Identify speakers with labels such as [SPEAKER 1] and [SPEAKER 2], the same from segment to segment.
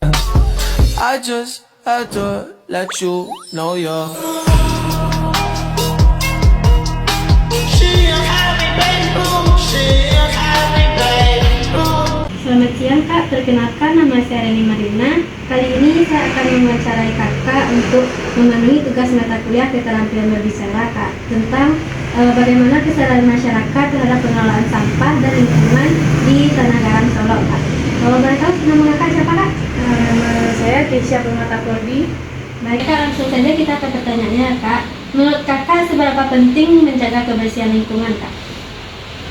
[SPEAKER 1] I just had to let you know you're.
[SPEAKER 2] Selamat siang Kak, perkenalkan nama saya Reni Marina. Kali ini saya akan mewawancarai Kakak untuk memenuhi tugas mata kuliah keterampilan berbicara Kak, tentang bagaimana kesadaran masyarakat terhadap pengelolaan sampah dan lingkungan di Tanah Garam Solo Kak. Kalau boleh tahu nama Kakak siapa Kak?
[SPEAKER 3] Nama saya Keisha Permata Kordi.
[SPEAKER 2] Baik Kak, langsung saja kita ke pertanyaannya Kak. Menurut Kakak seberapa penting menjaga kebersihan lingkungan Kak?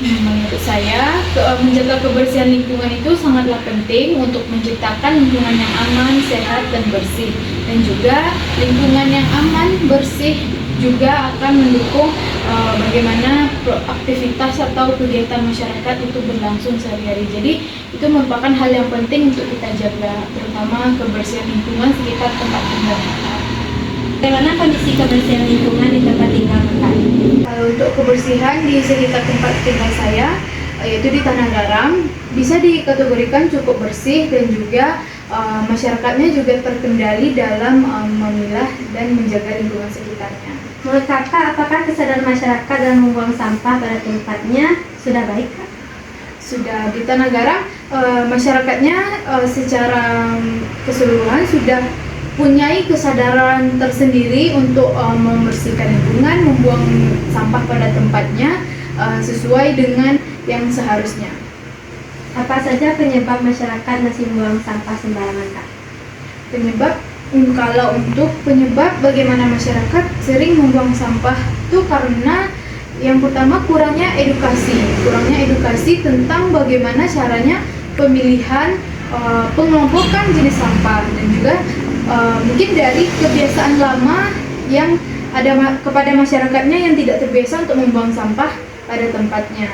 [SPEAKER 3] Menurut saya, menjaga kebersihan lingkungan itu sangatlah penting untuk menciptakan lingkungan yang aman, sehat, dan bersih. Dan juga lingkungan yang aman, bersih juga akan mendukung bagaimana aktivitas atau kegiatan masyarakat itu berlangsung sehari-hari. Jadi itu merupakan hal yang penting untuk kita jaga, terutama kebersihan lingkungan sekitar tempat tinggal kita.
[SPEAKER 2] Bagaimana kondisi kebersihan lingkungan di tempat tinggal Kakak?
[SPEAKER 3] Kalau untuk kebersihan di sekitar tempat tinggal saya, yaitu di Tanah Garam, bisa dikategorikan cukup bersih dan juga masyarakatnya juga terkendali dalam memilah dan menjaga lingkungan sekitarnya.
[SPEAKER 2] Menurut Kakak, apakah kesadaran masyarakat dalam membuang sampah pada tempatnya sudah baik Kak?
[SPEAKER 3] Sudah di Tanah Garam, masyarakatnya secara keseluruhan sudah punyai kesadaran tersendiri untuk membersihkan lingkungan, membuang sampah pada tempatnya sesuai dengan yang seharusnya.
[SPEAKER 2] Apa saja penyebab masyarakat masih membuang sampah sembarangan Kak?
[SPEAKER 3] Kalau untuk penyebab bagaimana masyarakat sering membuang sampah itu karena yang pertama kurangnya edukasi tentang bagaimana caranya pemilihan pengelompokan jenis sampah, dan juga mungkin dari kebiasaan lama yang ada kepada masyarakatnya yang tidak terbiasa untuk membuang sampah pada tempatnya.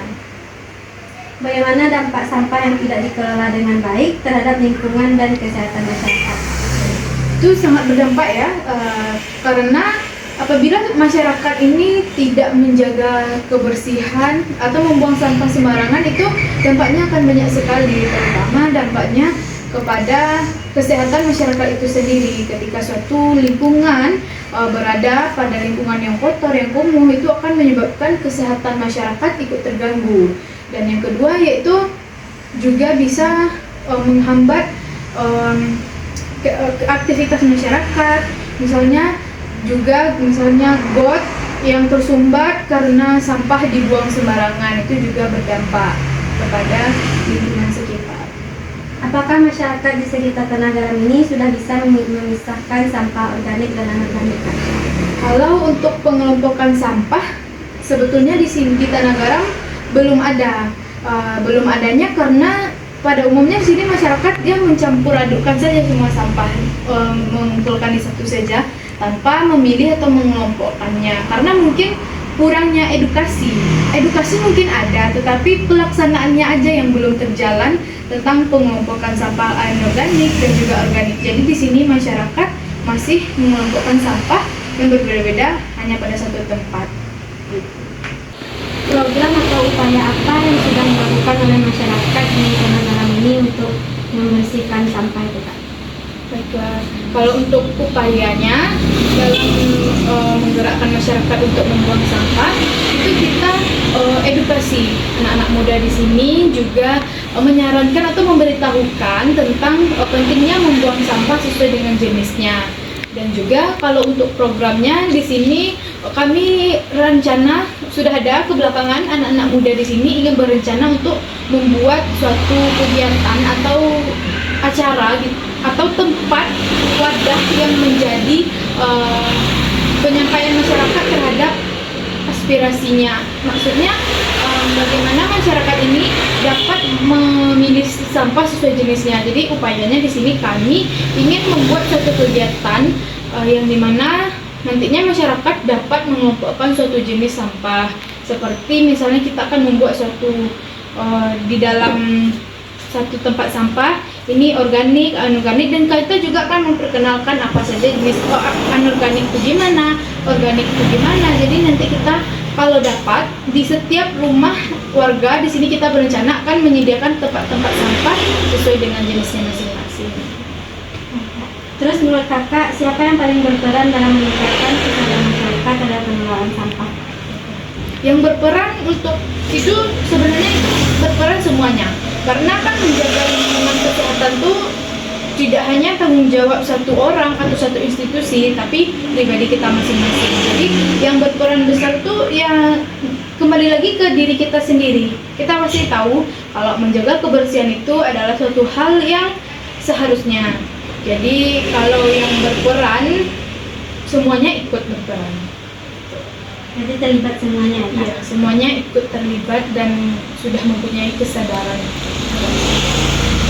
[SPEAKER 2] Bagaimana dampak sampah yang tidak dikelola dengan baik terhadap lingkungan dan kesehatan masyarakat?
[SPEAKER 3] Itu sangat berdampak ya, karena apabila masyarakat ini tidak menjaga kebersihan atau membuang sampah sembarangan, itu dampaknya akan banyak sekali, terutama dampaknya kepada kesehatan masyarakat itu sendiri. Ketika suatu lingkungan berada pada lingkungan yang kotor, yang kumuh, itu akan menyebabkan kesehatan masyarakat ikut terganggu. Dan yang kedua yaitu juga bisa menghambat aktivitas masyarakat, misalnya got yang tersumbat karena sampah dibuang sembarangan, itu juga berdampak kepada lingkungan sekitar.
[SPEAKER 2] Apakah masyarakat di sekitar Tanah Garam ini sudah bisa memisahkan sampah organik dan anorganik Kak?
[SPEAKER 3] Kalau untuk pengelompokan sampah, sebetulnya di sini di Tanah Garam belum adanya, karena pada umumnya di sini masyarakat dia mencampur adukkan saja semua sampah, mengumpulkan di satu saja tanpa memilih atau mengelompokkannya, karena mungkin kurangnya edukasi mungkin ada, tetapi pelaksanaannya aja yang belum terjalan tentang pengelompokan sampah anorganik dan juga organik. Jadi di sini masyarakat masih mengelompokkan sampah yang berbeda-beda hanya pada satu tempat.
[SPEAKER 2] Program atau upaya apa yang sudah dilakukan oleh masyarakat di Tanah Garam ini untuk membersihkan sampah itu Kak?
[SPEAKER 3] Baiklah, kalau untuk upayanya dalam menggerakkan masyarakat untuk membuang sampah, itu kita edukasi anak-anak muda di sini, juga menyarankan atau memberitahukan tentang pentingnya membuang sampah sesuai dengan jenisnya. Dan juga kalau untuk programnya di sini kami rencana sudah ada kebelakangan anak-anak muda di sini ingin berencana untuk membuat suatu kegiatan atau acara atau tempat wadah yang menjadi penyampaian masyarakat terhadap aspirasinya. Maksudnya bagaimana masyarakat ini dapat memilih sampah sesuai jenisnya. Jadi upayanya di sini kami ingin membuat suatu kegiatan yang dimana nantinya masyarakat dapat mengelompokkan suatu jenis sampah. Seperti misalnya kita akan membuat suatu di dalam satu tempat sampah ini organik, anorganik, dan kita juga akan memperkenalkan apa saja jenis anorganik itu gimana, organik itu gimana. Jadi nanti kita kalau dapat di setiap rumah warga di sini kita berencana akan menyediakan tempat-tempat sampah sesuai dengan jenisnya masing-masing.
[SPEAKER 2] Terus menurut kakak, siapa yang paling berperan dalam meningkatkan kesadaran masyarakat terhadap pengelolaan sampah?
[SPEAKER 3] Yang berperan untuk itu sebenarnya berperan semuanya, karena kan menjaga lingkungan kesehatan tuh tidak hanya tanggung jawab satu orang atau satu institusi, tapi pribadi kita masing-masing. Jadi yang berperan besar tuh ya kembali lagi ke diri kita sendiri. Kita pasti tahu kalau menjaga kebersihan itu adalah suatu hal yang seharusnya. Jadi kalau yang berperan semuanya ikut berperan.
[SPEAKER 2] Jadi terlibat semuanya ya?
[SPEAKER 3] Iya, semuanya ikut terlibat dan sudah mempunyai kesadaran.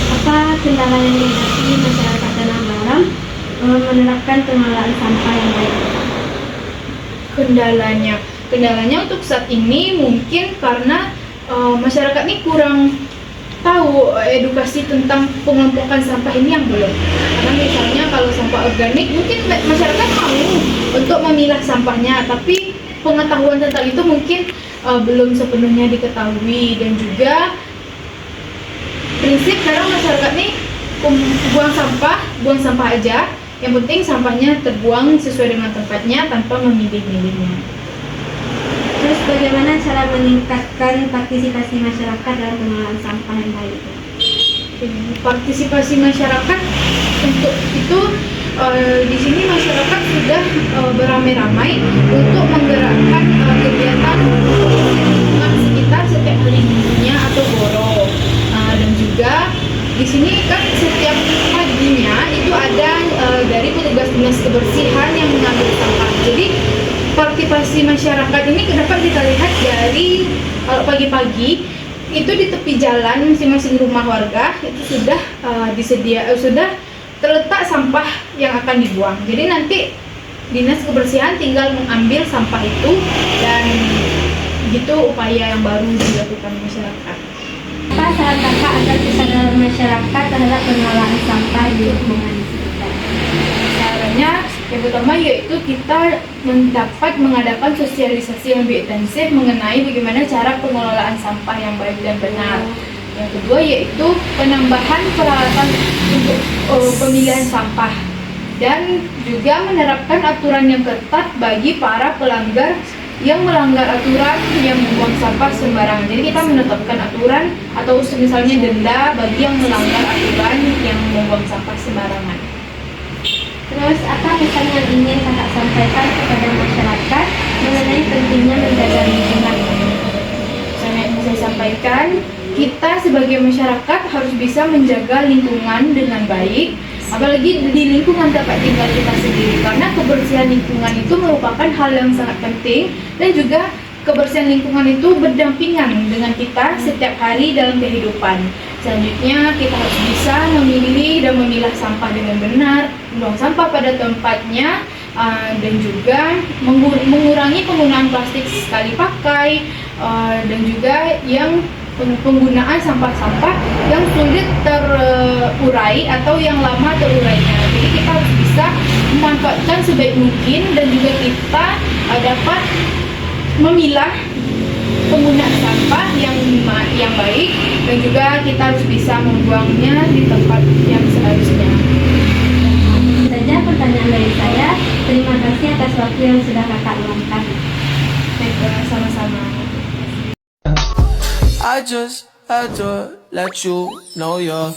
[SPEAKER 2] Apa kendala yang dihadapi masyarakat Tanah Baram menerapkan pengelolaan sampah yang baik?
[SPEAKER 3] Kendalanya untuk saat ini mungkin karena masyarakat ini kurang tahu edukasi tentang pengelompokan sampah ini yang belum. Karena misalnya kalau sampah organik mungkin masyarakat mau untuk memilah sampahnya, tapi pengetahuan tentang itu mungkin belum sepenuhnya diketahui. Dan juga prinsip sekarang masyarakat nih buang sampah aja, yang penting sampahnya terbuang sesuai dengan tempatnya tanpa memilih-milihnya.
[SPEAKER 2] Terus bagaimana cara meningkatkan partisipasi masyarakat dalam pengelolaan sampah yang baik?
[SPEAKER 3] Partisipasi masyarakat untuk itu di sini masyarakat sudah beramai-ramai untuk menggerakkan kegiatan lingkungan sekitar setiap hari minggunya atau boro. Dan juga di sini kan setiap paginya itu ada dari petugas dinas kebersihan yang mengambil sampah. Jadi partisipasi masyarakat ini dapat kita lihat dari kalau pagi-pagi itu di tepi jalan masing-masing rumah warga itu sudah sudah terletak sampah yang akan dibuang. Jadi nanti dinas kebersihan tinggal mengambil sampah itu, dan gitu upaya yang baru dilakukan masyarakat.
[SPEAKER 2] Apa saran kakak agar kesadaran masyarakat terhadap pengelolaan sampah di lingkungan sekitar?
[SPEAKER 3] Caranya yang pertama yaitu kita dapat mengadakan sosialisasi yang lebih intensif mengenai bagaimana cara pengelolaan sampah yang baik dan benar. Yang kedua yaitu penambahan peralatan untuk pemilihan sampah, dan juga menerapkan aturan yang ketat bagi para pelanggar yang melanggar aturan yang membuang sampah sembarangan. Jadi kita menetapkan aturan atau misalnya denda bagi yang melanggar aturan yang membuang sampah sembarangan.
[SPEAKER 2] Terus apa pesan yang ingin kakak sampaikan kepada masyarakat mengenai pentingnya menjaga lingkungan?
[SPEAKER 3] Saya ingin saya sampaikan, kita sebagai masyarakat harus bisa menjaga lingkungan dengan baik, apalagi di lingkungan tempat tinggal kita sendiri, karena kebersihan lingkungan itu merupakan hal yang sangat penting, dan juga kebersihan lingkungan itu berdampingan dengan kita setiap hari dalam kehidupan. Selanjutnya kita harus bisa memilih dan memilah sampah dengan benar, membuang sampah pada tempatnya, dan juga mengurangi penggunaan plastik sekali pakai, dan juga yang penggunaan sampah-sampah yang sulit terurai atau yang lama terurainya. Jadi kita harus bisa memanfaatkan sebaik mungkin, dan juga kita dapat memilah penggunaan sampah yang baik, dan juga kita harus bisa membuangnya di tempat yang seharusnya.
[SPEAKER 2] Itu saja pertanyaan dari saya. Terima kasih atas waktu yang sudah kakak luangkan.
[SPEAKER 3] Baiklah, sama-sama.
[SPEAKER 1] I just had to let you know you're